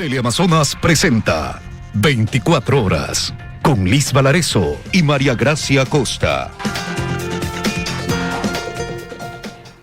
Teleamazonas presenta 24 horas con Liz Valareso y María Gracia Costa.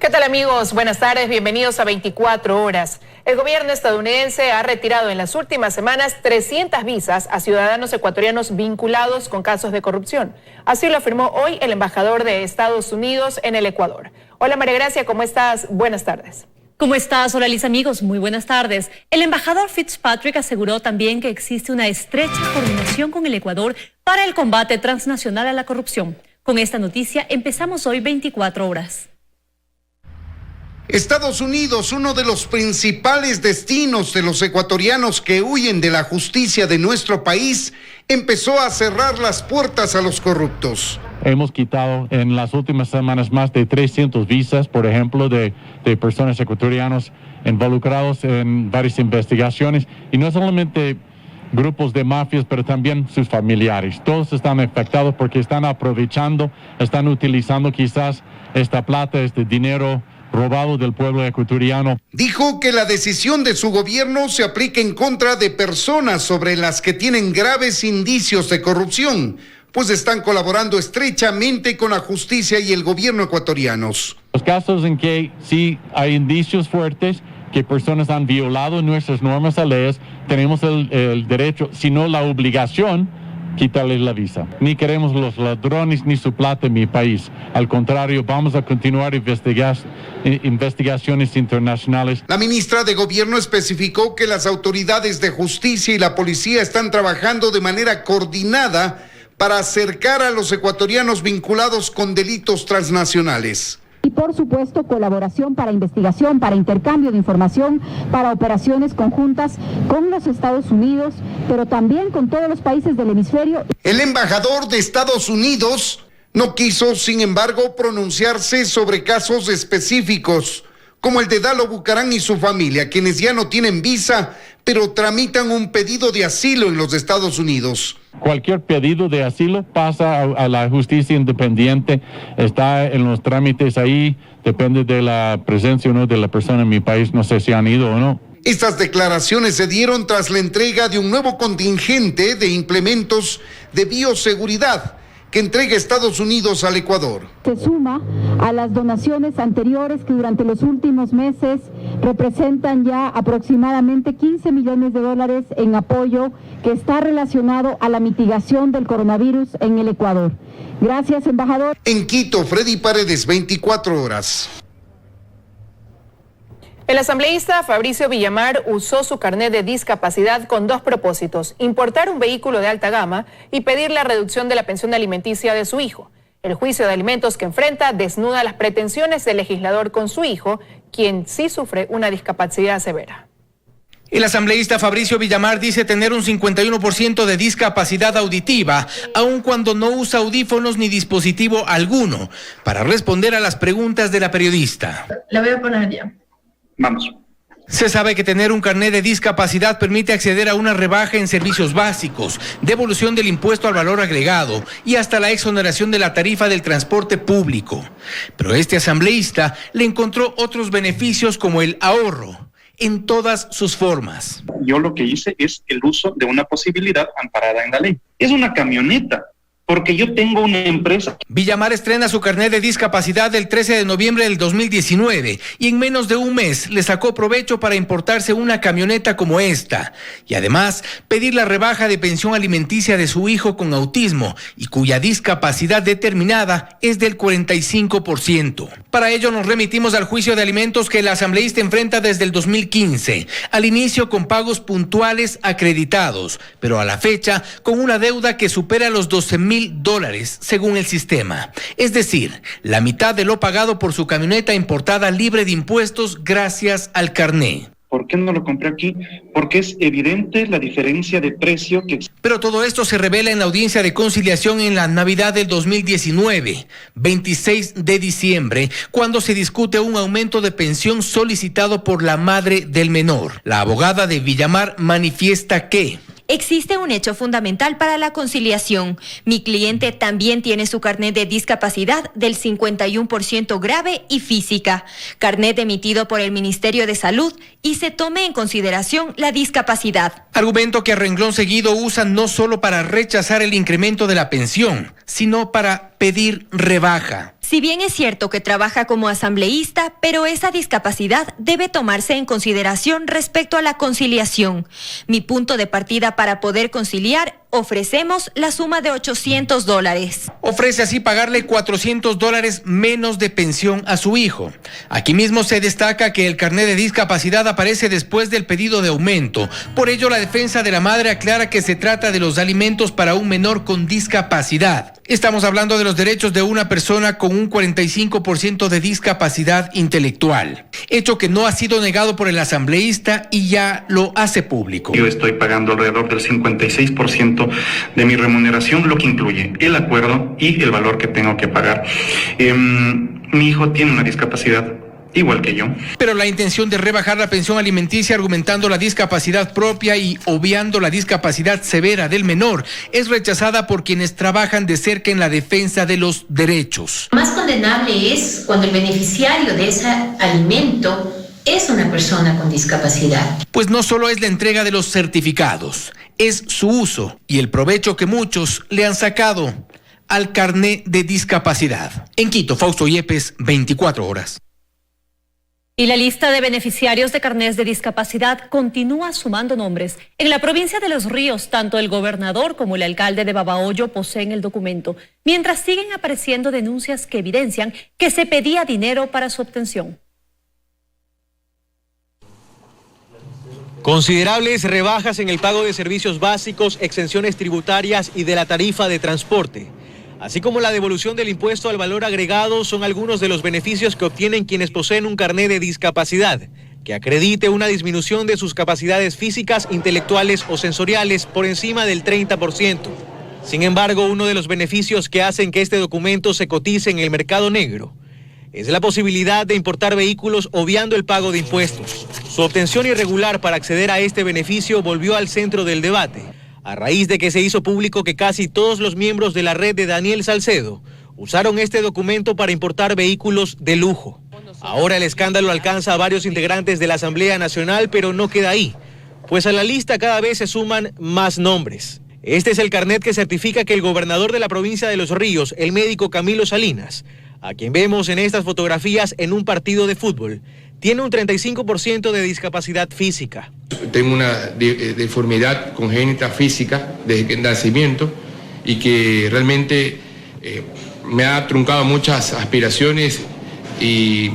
¿Qué tal, amigos? Buenas tardes, bienvenidos a 24 horas. El gobierno estadounidense ha retirado en las últimas semanas 300 visas a ciudadanos ecuatorianos vinculados con casos de corrupción. Así lo afirmó hoy el embajador de Estados Unidos en el Ecuador. Hola, María Gracia, ¿cómo estás? Buenas tardes. ¿Cómo estás? Hola, Liz, amigos. Muy buenas tardes. El embajador Fitzpatrick aseguró también que existe una estrecha coordinación con el Ecuador para el combate transnacional a la corrupción. Con esta noticia empezamos hoy 24 horas. Estados Unidos, uno de los principales destinos de los ecuatorianos que huyen de la justicia de nuestro país, empezó a cerrar las puertas a los corruptos. Hemos quitado en las últimas semanas más de 300 visas, por ejemplo, de personas ecuatorianos involucrados en varias investigaciones, y no solamente grupos de mafias, pero también sus familiares. Todos están afectados porque están aprovechando, están utilizando quizás esta plata, este dinero robado del pueblo ecuatoriano. Dijo que la decisión de su gobierno se aplica en contra de personas sobre las que tienen graves indicios de corrupción, pues están colaborando estrechamente con la justicia y el gobierno ecuatorianos. Los casos en que sí hay indicios fuertes que personas han violado nuestras normas y leyes, tenemos el derecho, si no la obligación, quitarles la visa. Ni queremos los ladrones ni su plata en mi país. Al contrario, vamos a continuar investigaciones internacionales. La ministra de Gobierno especificó que las autoridades de justicia y la policía están trabajando de manera coordinada para acercar a los ecuatorianos vinculados con delitos transnacionales. Y por supuesto colaboración para investigación, para intercambio de información, para operaciones conjuntas con los Estados Unidos, pero también con todos los países del hemisferio. El embajador de Estados Unidos no quiso, sin embargo, pronunciarse sobre casos específicos, como el de Dalo Bucarán y su familia, quienes ya no tienen visa, pero tramitan un pedido de asilo en los Estados Unidos. Cualquier pedido de asilo pasa a la justicia independiente, está en los trámites ahí, depende de la presencia o no de la persona en mi país, no sé si han ido o no. Estas declaraciones se dieron tras la entrega de un nuevo contingente de implementos de bioseguridad que entrega Estados Unidos al Ecuador. Se suma a las donaciones anteriores que durante los últimos meses representan ya aproximadamente 15 millones de dólares en apoyo que está relacionado a la mitigación del coronavirus en el Ecuador. Gracias, embajador. En Quito, Freddy Paredes, 24 horas. El asambleísta Fabricio Villamar usó su carnet de discapacidad con dos propósitos: importar un vehículo de alta gama y pedir la reducción de la pensión alimenticia de su hijo. El juicio de alimentos que enfrenta desnuda las pretensiones del legislador con su hijo, quien sí sufre una discapacidad severa. El asambleísta Fabricio Villamar dice tener un 51% de discapacidad auditiva, aun cuando no usa audífonos ni dispositivo alguno, para responder a las preguntas de la periodista. La voy a poner ya. Vamos. Se sabe que tener un carnet de discapacidad permite acceder a una rebaja en servicios básicos, devolución del impuesto al valor agregado y hasta la exoneración de la tarifa del transporte público. Pero este asambleísta le encontró otros beneficios como el ahorro en todas sus formas. Yo lo que hice es el uso de una posibilidad amparada en la ley. Es una camioneta, porque yo tengo una empresa. Villamar estrena su carnet de discapacidad el 13 de noviembre del 2019 y en menos de un mes le sacó provecho para importarse una camioneta como esta y además pedir la rebaja de pensión alimenticia de su hijo con autismo y cuya discapacidad determinada es del 45%. Para ello nos remitimos al juicio de alimentos que el asambleísta enfrenta desde el 2015, al inicio con pagos puntuales acreditados, pero a la fecha con una deuda que supera los $12,000 según el sistema. Es decir, la mitad de lo pagado por su camioneta importada libre de impuestos gracias al carné. ¿Por qué no lo compré aquí? Porque es evidente la diferencia de precio que... Pero todo esto se revela en la audiencia de conciliación en la Navidad del 2019, 26 de diciembre, cuando se discute un aumento de pensión solicitado por la madre del menor. La abogada de Villamar manifiesta que Existe un hecho fundamental para la conciliación. Mi cliente también tiene su carnet de discapacidad del 51% grave y física, carnet emitido por el Ministerio de Salud, y se tome en consideración la discapacidad. Argumento que a renglón seguido usan no solo para rechazar el incremento de la pensión, sino para pedir rebaja. Si bien es cierto que trabaja como asambleísta, pero esa discapacidad debe tomarse en consideración respecto a la conciliación. Mi punto de partida para poder conciliar, ofrecemos la suma de $800. Ofrece así pagarle $400 menos de pensión a su hijo. Aquí mismo se destaca que el carnet de discapacidad aparece después del pedido de aumento. Por ello, la defensa de la madre aclara que se trata de los alimentos para un menor con discapacidad. Estamos hablando de los derechos de una persona con un 45% de discapacidad intelectual, hecho que no ha sido negado por el asambleísta y ya lo hace público. Yo estoy pagando alrededor del 56% de mi remuneración, lo que incluye el acuerdo y el valor que tengo que pagar. Mi hijo tiene una discapacidad igual que yo. Pero la intención de rebajar la pensión alimenticia argumentando la discapacidad propia y obviando la discapacidad severa del menor es rechazada por quienes trabajan de cerca en la defensa de los derechos. Más condenable es cuando el beneficiario de ese alimento es una persona con discapacidad. Pues no solo es la entrega de los certificados, es su uso y el provecho que muchos le han sacado al carnet de discapacidad. En Quito, Fausto Yepes, 24 horas. Y la lista de beneficiarios de carnets de discapacidad continúa sumando nombres. En la provincia de Los Ríos, tanto el gobernador como el alcalde de Babahoyo poseen el documento, mientras siguen apareciendo denuncias que evidencian que se pedía dinero para su obtención. Considerables rebajas en el pago de servicios básicos, exenciones tributarias y de la tarifa de transporte, así como la devolución del impuesto al valor agregado, son algunos de los beneficios que obtienen quienes poseen un carnet de discapacidad, que acredite una disminución de sus capacidades físicas, intelectuales o sensoriales por encima del 30%. Sin embargo, uno de los beneficios que hacen que este documento se cotice en el mercado negro es la posibilidad de importar vehículos obviando el pago de impuestos. Su obtención irregular para acceder a este beneficio volvió al centro del debate, a raíz de que se hizo público que casi todos los miembros de la red de Daniel Salcedo usaron este documento para importar vehículos de lujo. Ahora el escándalo alcanza a varios integrantes de la Asamblea Nacional, pero no queda ahí, pues a la lista cada vez se suman más nombres. Este es el carnet que certifica que el gobernador de la provincia de Los Ríos, el médico Camilo Salinas, a quien vemos en estas fotografías en un partido de fútbol, tiene un 35% de discapacidad física. Tengo una deformidad congénita física desde el nacimiento y que realmente me ha truncado muchas aspiraciones y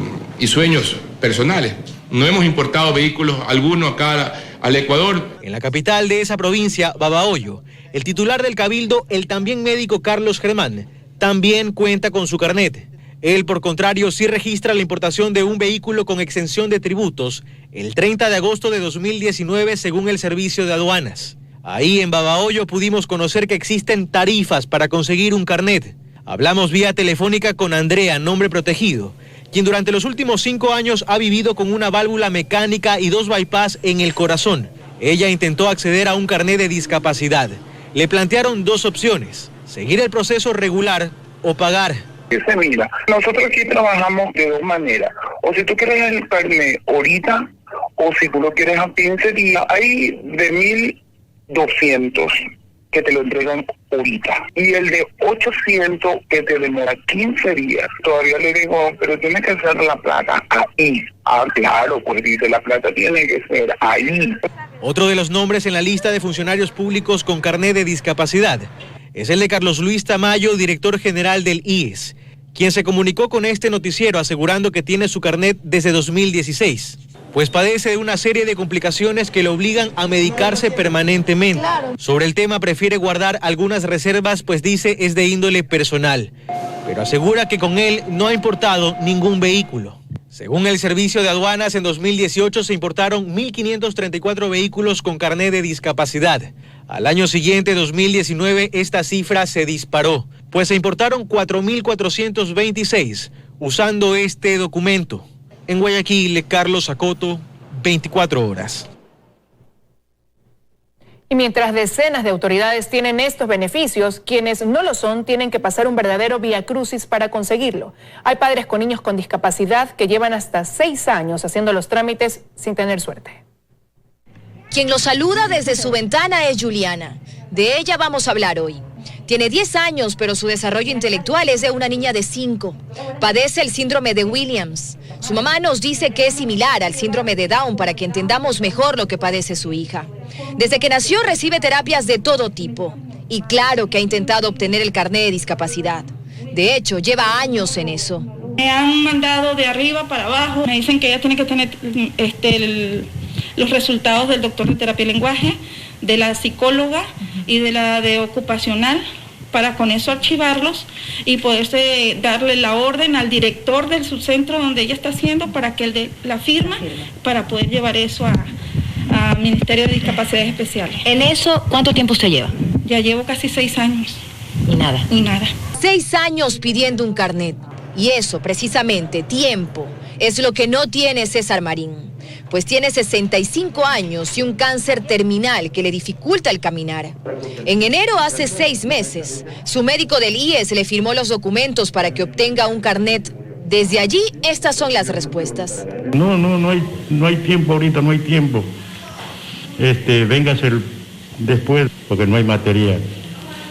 sueños personales. No hemos importado vehículos alguno acá al Ecuador. En la capital de esa provincia, Babahoyo, el titular del Cabildo, el también médico Carlos Germán, también cuenta con su carnet. Él, por contrario, sí registra la importación de un vehículo con exención de tributos el 30 de agosto de 2019 según el Servicio de Aduanas. Ahí en Babahoyo pudimos conocer que existen tarifas para conseguir un carnet. Hablamos vía telefónica con Andrea, nombre protegido, quien durante los últimos 5 años ha vivido con una válvula mecánica y 2 bypass en el corazón. Ella intentó acceder a un carnet de discapacidad. Le plantearon 2 opciones: seguir el proceso regular o pagar. Mira, nosotros aquí trabajamos de 2 maneras. O si tú quieres el carnet ahorita, o si tú lo quieres a 15 días, hay de 1.200 que te lo entregan ahorita. Y el de 800 que te demora 15 días. Todavía le digo, pero tiene que ser la plata ahí. Ah, claro, pues dice, la plata tiene que ser ahí. Otro de los nombres en la lista de funcionarios públicos con carnet de discapacidad es el de Carlos Luis Tamayo, director general del IES, quien se comunicó con este noticiero asegurando que tiene su carnet desde 2016, pues padece de una serie de complicaciones que lo obligan a medicarse permanentemente. Sobre el tema prefiere guardar algunas reservas, pues dice es de índole personal, pero asegura que con él no ha importado ningún vehículo. Según el Servicio de Aduanas, en 2018 se importaron 1.534 vehículos con carnet de discapacidad. Al año siguiente, 2019, esta cifra se disparó, pues se importaron 4.426 usando este documento. En Guayaquil, Carlos Acoto, 24 horas. Y mientras decenas de autoridades tienen estos beneficios, quienes no lo son tienen que pasar un verdadero viacrucis para conseguirlo. Hay padres con niños con discapacidad que llevan hasta 6 años haciendo los trámites sin tener suerte. Quien los saluda desde su ventana es Juliana. De ella vamos a hablar hoy. Tiene 10 años, pero su desarrollo intelectual es de una niña de 5. Padece el síndrome de Williams. Su mamá nos dice que es similar al síndrome de Down para que entendamos mejor lo que padece su hija. Desde que nació recibe terapias de todo tipo. Y claro que ha intentado obtener el carnet de discapacidad. De hecho, lleva años en eso. Me han mandado de arriba para abajo. Me dicen que ella tiene que tener los resultados del doctor de terapia y lenguaje, de la psicóloga y de la de ocupacional, para con eso archivarlos y poderse darle la orden al director del subcentro donde ella está haciendo para que él dé la firma para poder llevar eso a Ministerio de Discapacidades Especiales. En eso, ¿cuánto tiempo usted lleva? Ya llevo casi 6 años. Y nada. Y nada. 6 años pidiendo un carnet. Y eso, precisamente, tiempo, es lo que no tiene César Marín. Pues tiene 65 años y un cáncer terminal que le dificulta el caminar. En enero, hace 6 meses, su médico del IES le firmó los documentos para que obtenga un carnet. Desde allí, estas son las respuestas. No hay tiempo ahorita, no hay tiempo. Véngase después, porque no hay material.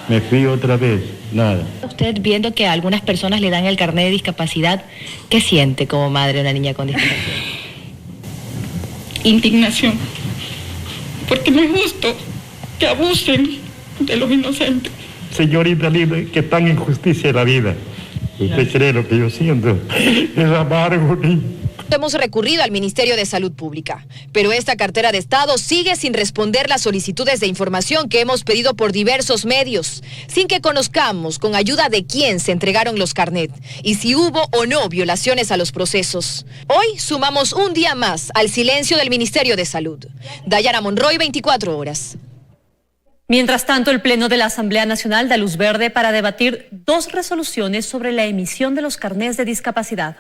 Me fui otra vez, nada. Usted, viendo que a algunas personas le dan el carnet de discapacidad, ¿qué siente como madre de una niña con discapacidad? Indignación, porque no es justo que abusen de los inocentes. Señorita linda, que tan injusticia es la vida. Usted cree lo que yo siento, es amargo. Hemos recurrido al Ministerio de Salud Pública, pero esta cartera de Estado sigue sin responder las solicitudes de información que hemos pedido por diversos medios, sin que conozcamos con ayuda de quién se entregaron los carnet y si hubo o no violaciones a los procesos. Hoy sumamos un día más al silencio del Ministerio de Salud. Dayana Monroy, 24 horas. Mientras tanto, el Pleno de la Asamblea Nacional da luz verde para debatir 2 resoluciones sobre la emisión de los carnets de discapacidad.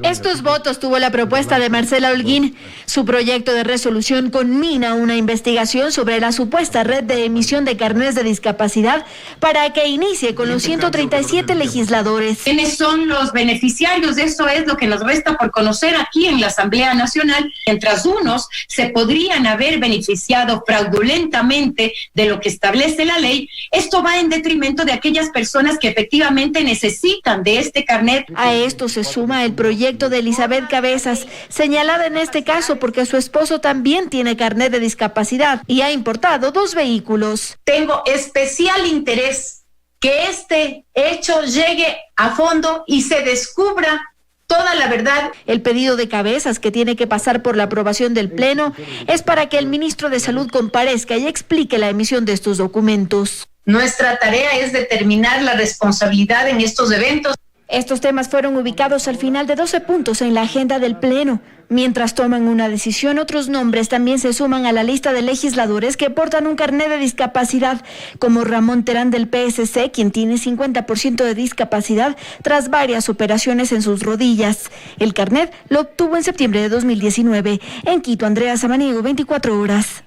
Estos votos tuvo la propuesta de Marcela Holguín. Su proyecto de resolución conmina una investigación sobre la supuesta red de emisión de carnets de discapacidad para que inicie con los 137 legisladores. ¿Quiénes son los beneficiarios? Eso es lo que nos resta por conocer aquí en la Asamblea Nacional. Mientras unos se podrían haber beneficiado fraudulentamente de lo que establece la ley, esto va en detrimento de aquellas personas que efectivamente necesitan de este carnet. A esto se suma el proyecto de Elizabeth Cabezas, señalada en este caso porque su esposo también tiene carnet de discapacidad y ha importado 2 vehículos. Tengo especial interés que este hecho llegue a fondo y se descubra toda la verdad. El pedido de Cabezas, que tiene que pasar por la aprobación del Pleno, es para que el ministro de Salud comparezca y explique la emisión de estos documentos. Nuestra tarea es determinar la responsabilidad en estos eventos. Estos temas fueron ubicados al final de 12 puntos en la agenda del Pleno. Mientras toman una decisión, otros nombres también se suman a la lista de legisladores que portan un carnet de discapacidad, como Ramón Terán del PSC, quien tiene 50% de discapacidad tras varias operaciones en sus rodillas. El carnet lo obtuvo en septiembre de 2019. En Quito, Andrea Samaniego, 24 horas.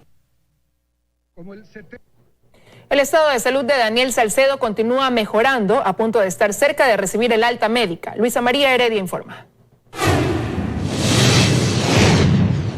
El estado de salud de Daniel Salcedo continúa mejorando, a punto de estar cerca de recibir el alta médica. Luisa María Heredia informa.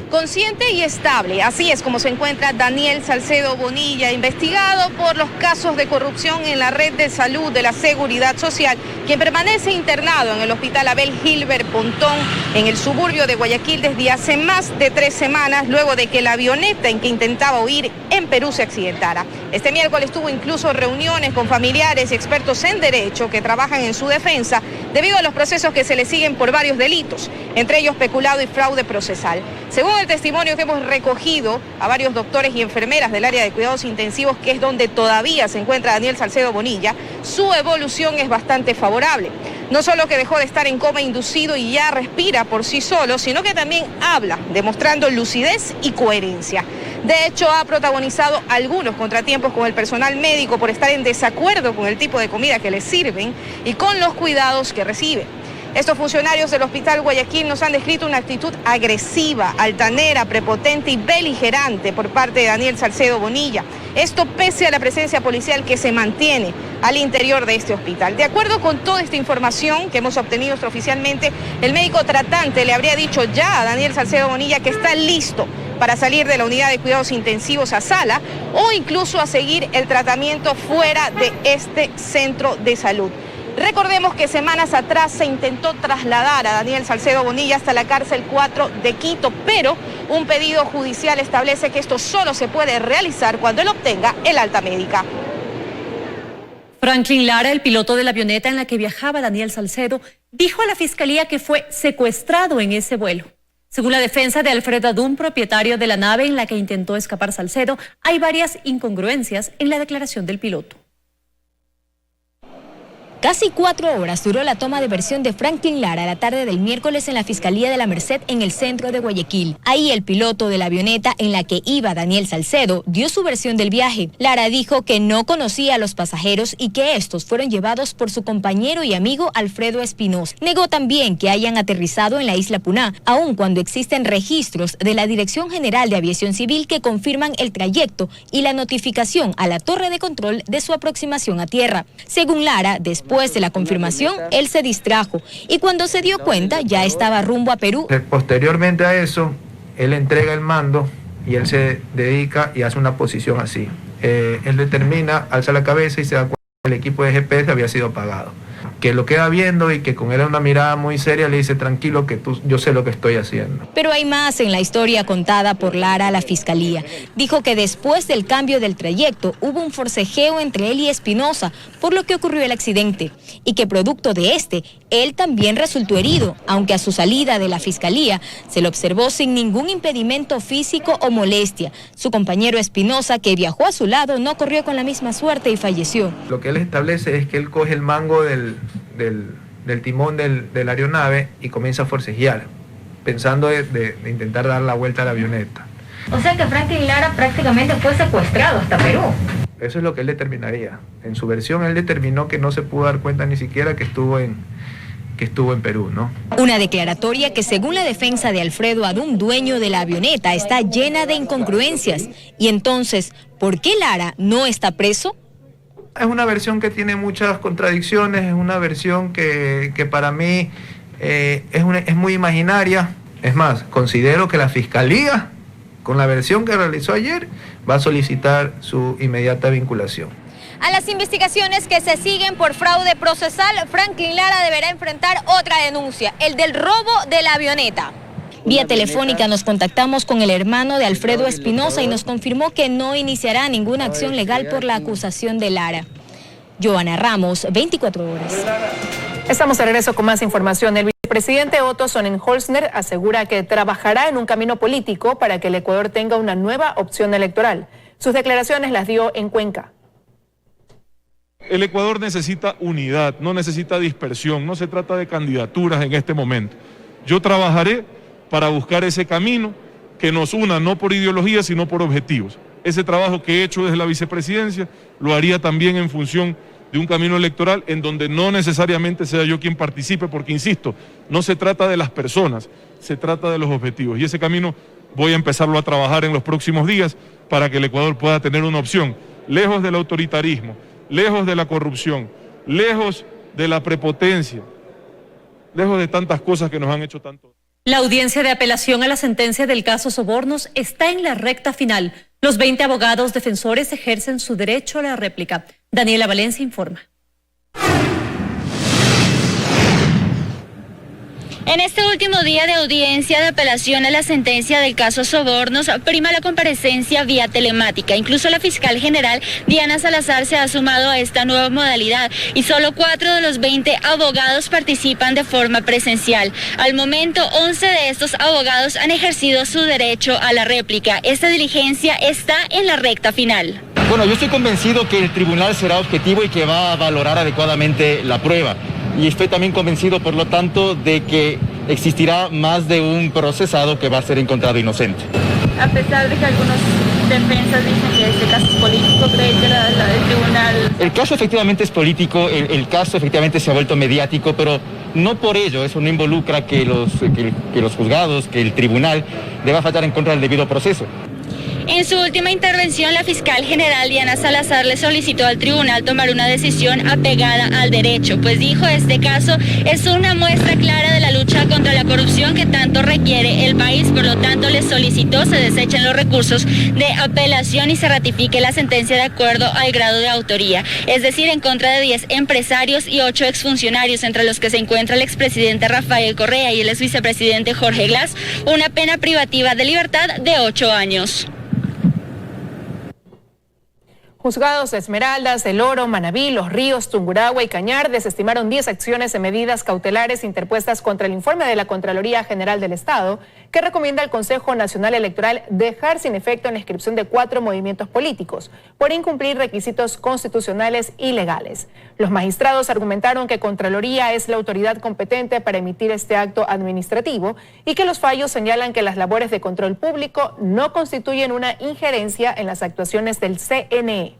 Consciente y estable, así es como se encuentra Daniel Salcedo Bonilla, investigado por los casos de corrupción en la red de salud de la Seguridad Social, quien permanece internado en el Hospital Abel Gilbert Pontón, en el suburbio de Guayaquil, desde hace más de 3 semanas, luego de que la avioneta en que intentaba huir en Perú se accidentara. Este miércoles tuvo incluso reuniones con familiares y expertos en derecho que trabajan en su defensa, debido a los procesos que se le siguen por varios delitos, entre ellos peculado y fraude procesal. Según el testimonio que hemos recogido a varios doctores y enfermeras del área de cuidados intensivos, que es donde todavía se encuentra Daniel Salcedo Bonilla, su evolución es bastante favorable. No solo que dejó de estar en coma inducido y ya respira por sí solo, sino que también habla, demostrando lucidez y coherencia. De hecho, ha protagonizado algunos contratiempos con el personal médico por estar en desacuerdo con el tipo de comida que le sirven y con los cuidados que recibe. Estos funcionarios del Hospital Guayaquil nos han descrito una actitud agresiva, altanera, prepotente y beligerante por parte de Daniel Salcedo Bonilla. Esto pese a la presencia policial que se mantiene al interior de este hospital. De acuerdo con toda esta información que hemos obtenido extraoficialmente, el médico tratante le habría dicho ya a Daniel Salcedo Bonilla que está listo para salir de la unidad de cuidados intensivos a sala o incluso a seguir el tratamiento fuera de este centro de salud. Recordemos que semanas atrás se intentó trasladar a Daniel Salcedo Bonilla hasta la cárcel 4 de Quito, pero un pedido judicial establece que esto solo se puede realizar cuando él obtenga el alta médica. Franklin Lara, el piloto de la avioneta en la que viajaba Daniel Salcedo, dijo a la fiscalía que fue secuestrado en ese vuelo. Según la defensa de Alfredo Adún, propietario de la nave en la que intentó escapar Salcedo, hay varias incongruencias en la declaración del piloto. Casi 4 horas duró la toma de versión de Franklin Lara la tarde del miércoles en la Fiscalía de la Merced en el centro de Guayaquil. Ahí el piloto de la avioneta en la que iba Daniel Salcedo dio su versión del viaje. Lara dijo que no conocía a los pasajeros y que estos fueron llevados por su compañero y amigo Alfredo Espinosa. Negó también que hayan aterrizado en la isla Puná, aun cuando existen registros de la Dirección General de Aviación Civil que confirman el trayecto y la notificación a la torre de control de su aproximación a tierra. Según Lara, después de la confirmación, él se distrajo y cuando se dio cuenta ya estaba rumbo a Perú. Posteriormente a eso, él entrega el mando y él se dedica y hace una posición así. Él determina, alza la cabeza y se da cuenta que el equipo de GPS había sido apagado. Que lo queda viendo y que con él una mirada muy seria le dice: tranquilo que yo sé lo que estoy haciendo. Pero hay más en la historia contada por Lara a la fiscalía. Dijo que después del cambio del trayecto hubo un forcejeo entre él y Espinosa, por lo que ocurrió el accidente, y que producto de este, él también resultó herido, aunque a su salida de la fiscalía se lo observó sin ningún impedimento físico o molestia. Su compañero Espinosa, que viajó a su lado, no corrió con la misma suerte y falleció. Lo que él establece es que él coge el mango del timón de la aeronave y comienza a forcejear, pensando de intentar dar la vuelta a la avioneta. O sea que Franklin Lara prácticamente fue secuestrado hasta Perú. Eso es lo que él determinaría. En su versión él determinó que no se pudo dar cuenta ni siquiera que estuvo en Perú, ¿no? Una declaratoria que, según la defensa de Alfredo Adún, dueño de la avioneta, está llena de incongruencias. Y entonces, ¿por qué Lara no está preso? Es una versión que tiene muchas contradicciones, es una versión que para mí es muy imaginaria. Es más, considero que la Fiscalía, con la versión que realizó ayer, va a solicitar su inmediata vinculación. A las investigaciones que se siguen por fraude procesal, Franklin Lara deberá enfrentar otra denuncia, el del robo de la avioneta. Vía telefónica nos contactamos con el hermano de Alfredo Espinosa y nos confirmó que no iniciará ninguna acción legal por la acusación de Lara. Joana Ramos, 24 horas. Estamos de regreso con más información. El vicepresidente Otto Sonnenholzner asegura que trabajará en un camino político para que el Ecuador tenga una nueva opción electoral. Sus declaraciones las dio en Cuenca. El Ecuador necesita unidad, no necesita dispersión, no se trata de candidaturas en este momento. Yo trabajaré para buscar ese camino que nos una no por ideología sino por objetivos. Ese trabajo que he hecho desde la vicepresidencia lo haría también en función de un camino electoral en donde no necesariamente sea yo quien participe, porque insisto, no se trata de las personas, se trata de los objetivos. Y ese camino voy a empezarlo a trabajar en los próximos días para que el Ecuador pueda tener una opción, lejos del autoritarismo, lejos de la corrupción, lejos de la prepotencia, lejos de tantas cosas que nos han hecho tanto. La audiencia de apelación a la sentencia del caso Sobornos está en la recta final. Los 20 abogados defensores ejercen su derecho a la réplica. Daniela Valencia informa. En este último día de audiencia de apelación a la sentencia del caso Sobornos, prima la comparecencia vía telemática. Incluso la fiscal general Diana Salazar se ha sumado a esta nueva modalidad y solo 4 de los 20 abogados participan de forma presencial. Al momento, 11 de estos abogados han ejercido su derecho a la réplica. Esta diligencia está en la recta final. Bueno, yo estoy convencido que el tribunal será objetivo y que va a valorar adecuadamente la prueba. Y estoy también convencido, por lo tanto, de que existirá más de un procesado que va a ser encontrado inocente. A pesar de que algunos defensas dicen que este caso es político, ¿cree que el tribunal? El caso efectivamente es político, el caso efectivamente se ha vuelto mediático, pero no por ello, eso no involucra que los juzgados, que el tribunal deba faltar en contra del debido proceso. En su última intervención, la fiscal general Diana Salazar le solicitó al tribunal tomar una decisión apegada al derecho, pues dijo este caso es una muestra clara de la lucha contra la corrupción que tanto requiere el país, por lo tanto le solicitó se desechen los recursos de apelación y se ratifique la sentencia de acuerdo al grado de autoría, es decir, en contra de 10 empresarios y 8 exfuncionarios, entre los que se encuentra el expresidente Rafael Correa y el exvicepresidente Jorge Glass, una pena privativa de libertad de 8 años. Juzgados de Esmeraldas, El Oro, Manabí, Los Ríos, Tungurahua y Cañar desestimaron 10 acciones de medidas cautelares interpuestas contra el informe de la Contraloría General del Estado, que recomienda al Consejo Nacional Electoral dejar sin efecto la inscripción de 4 movimientos políticos por incumplir requisitos constitucionales y legales. Los magistrados argumentaron que Contraloría es la autoridad competente para emitir este acto administrativo y que los fallos señalan que las labores de control público no constituyen una injerencia en las actuaciones del CNE.